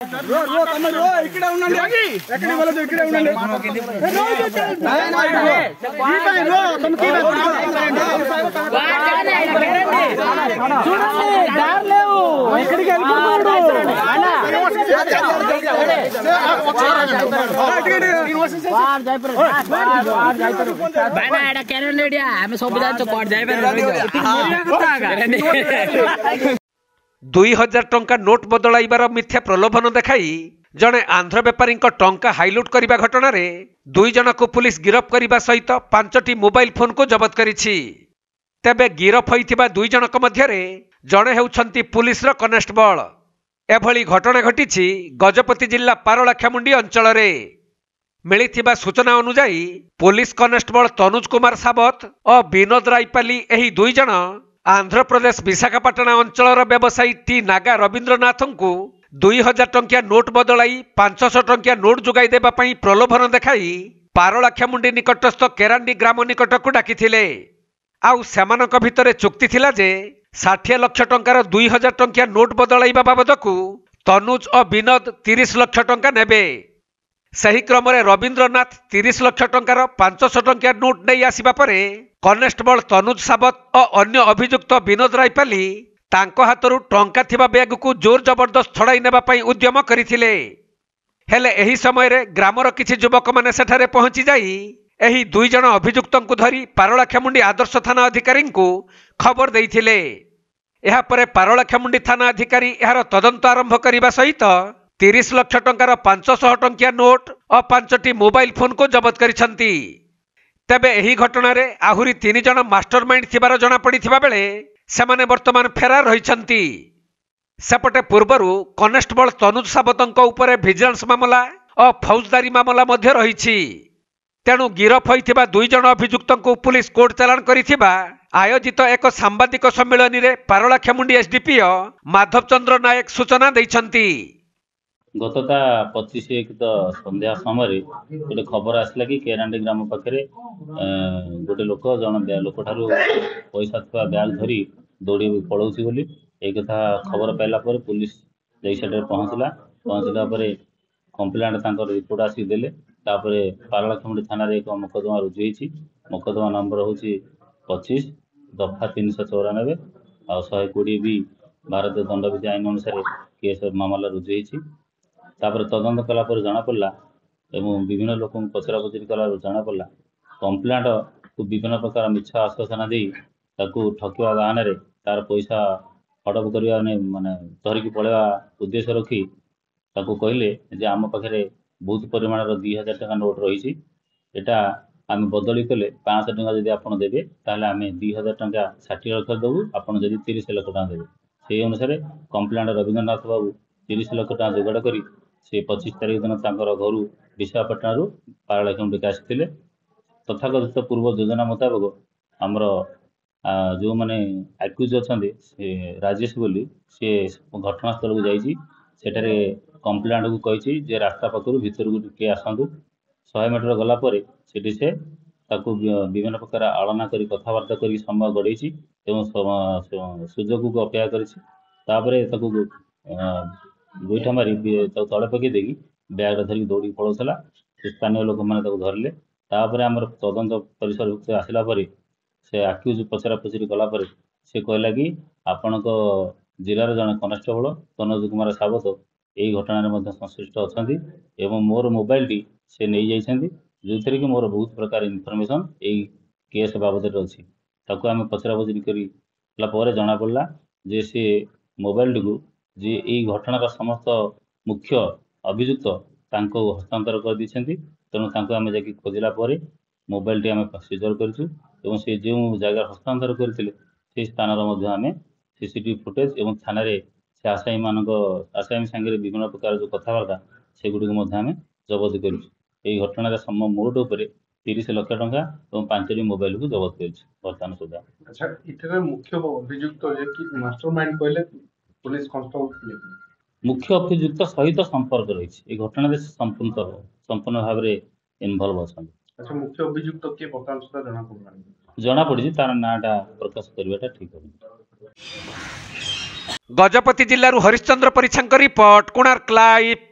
रो रो तमे रो इकडे उन्नंడి ఎక్కడి వెళ్ళదు ఇక్కడే ఉండండి रो तुम की చూడండి దార్ లేవు ఎక్కడికి వెళ్ళిపోతాడు बाना एडा केरन रेडिया हमें सब जान तो कोड जाय पर 2000 टंका नोट बदलाइबार मिथ्या प्रलोभन देखाई जड़े आंध्र बेपारी टंका हाइलुट करने घटना रे 2 जन को पुलिस गिरफ करने सहित 5टी मोबाइल फोन को जबत करिछि। तेबे गिरफ होइथिबा 2 जनक मध्यरे जड़े हेउछंती पुलिस रो कनेस्टेबल। एभली घटना घटिछि गजपति जिला पारलाखेमुंडी अंचल रे। मिलिथिबा सूचना अनुसार पुलिस कनेस्टेबल तनुज कुमार सावत और विनोद रायपाली एही 2 जन आंध्र प्रदेश विशाखापाटना अंचल व्यवसायी टी नागा रवींद्रनाथ को 2000 टंकिया नोट बदलाई 500 टंकिया नोट जोगाई देबा पई प्रलोभन देखाई पारलाखेमुंडी निकटस्थ केरांडी ग्राम निकट को डाकिथिले। आउ सेमानक भितरे चुक्ति थिला जे 60 लाख टंकार 2000 टंकिया नोट बदलाइबा बाबद को तनुज और विनोद 30 लाख टंका नेबे। सही क्रम रवींद्रनाथ 30 लाख टंकार 500 टंकिया नोट नहीं आसिबा परे कनेस्टेबल तनुज सावत और अन्य अभियुक्त विनोद रायपाली तांको हाथरू टंका थिबा बैग को जोर जबरदस्त छड़ाई नेबा पई उद्यम करिथिले। हेले एही समय रे ग्रामर किछि युवक माने सेठारे पहुंची जाई एही 2 जन अभियुक्तों को धरी पारलाखेमुंडी आदर्श थाना अधिकारी को खबर देइथिले। एहा परे पारलाखेमुंडी थाना अधिकारी एहार तदंत आरंभ करिबा सहित 30 लाख टंकार 500 टंकिया नोट और 5टी मोबाइल फोन को जबत करिसंती। तेबे एही घटना रे आहुरी 3 जन मास्टरमाइंड थिबार जणा पड़िथिबा बेले सेमाने वर्तमान फेरार रहिसंती। सेपटे पूर्वरु कनेस्टेबल तनुज सावतंक उपरे विजिलेंस मामला और फौजदारी मामला मध्य रहिछि। तेणु गिरफ होइथिबा 2 जन अभियुक्तों को पुलिस कोर्ट चालान करिथिबा आयोजित एक सांबादिक सम्मेलन रे पारलाखेमुंडी एसडीपीओ माधव चंद्र नायक सूचना दैछंती। गतता 25 तो संध्या समय गोटे खबर आसला कि केरांडी ग्राम पाखे गोटे लोक जन लोक ठारू पैसा थवा बैग धरी दौड़ी पलाऊँच बोली एक कथा खबर पाइला पुलिस जाइए पहुँचला कंप्लेंट तांकर रिपोर्ट आसिक देले। पारलाखेमुंडी थाना एक मोकदमा रुजु होती। मोकदमा नंबर हूँ 25 दफा 394 और 120 भी भारतीय दंडविधि आईन अनुसार केस मामला रुजु होती। तदंत कला जना पड़ा एवं विभिन्न लोक पचरा पचरी कला जना पड़ा कंप्लेंट को विभिन्न प्रकार मिछ आश्वासन दे ठकवा गान तार पैसा हड़प करवा माने धरिकी पलैया उद्देश्य रखी कहले जे आम पाखे बहुत परिमाण 2000 टका नोट रही एटा आम बदली कले 500 टका जब आप देवे ताहले आम 2000 टका 60 लाख देवु आपड़ जब 30 लाख टका देवे से अनुसार कंप्लेंट रवींद्रनाथ बाबू 30 लाख टका जोगाड़ करी से 25 तारीख दिन घर विशाखापाटना पारलाखेमुंडी आसी तथाकथित पूर्व योजना मुताबक आमर जो मैंने आक्यूज अच्छा राजेश बोली सी घटनास्थल को जाठारे कंप्लेंट को कही जे रास्ता पाखर भीतर को किए आसतु 100 मीटर गलापर से विभिन्न प्रकार आलना कर कथबार्ता कर समय गड़े सुजोग को अपेक्षा कर गोईठा मारी तले पकई देगी बैग धरिक दौड़ी पलाऊला स्थानीय लोक मैंने धरले। आम तदंत परिसर आसला से आक्यूज पचरा पचरी कलापर से कहला कि आपण जिलार जड़े कनेस्टेबल तनुज कुमार सावत यही घटना संश्लिष्ट अच्छा एवं मोर मोबाइल टी से नहीं जाइछन्ति जो थी कि मोर बहुत प्रकार इनफर्मेशन यही केस बाबद अच्छी आम पचरा पचरी कर जना पड़ा जे सी मोबाइल टी को जे यही घटनार समस्त मुख्य अभियुक्त हस्तांतर कर तेणु आम जा खोजला मोबाइल टी आम सीजर कर से जो जगह हस्तांतर करते से स्थान आम सीसीटीवी फुटेज और थाना से आसामी मान आसामी सांगे विभिन्न प्रकार जो कथबार्ता से गुड़ आम जबत कर घटना मोट उपर 30 लाख टंका और 5टी मोबाइल को जबत कर बर्तमान सुधा। अच्छा इतने मुख्य अभियुक्त मास्टरमाइंड कहले पुलिस कांस्टेबल मुख्य अभियुक्त सहित संपर्क रही घटना संपूर्ण भाव में इनवल्व अच्छा। अच्छा मुख्य अभियुक्त किए बर्तमान सुधा जना पड़ी तार नाटा प्रकाश करवाटा ठीक है। ଗଜପତି ଜିଲ୍ଲାରୁ ହରିଶ୍ଚନ୍ଦ୍ର ପରିଛାଙ୍କ ରିପୋର୍ଟ, କୋଣାର୍କ ଲାଇଭ୍।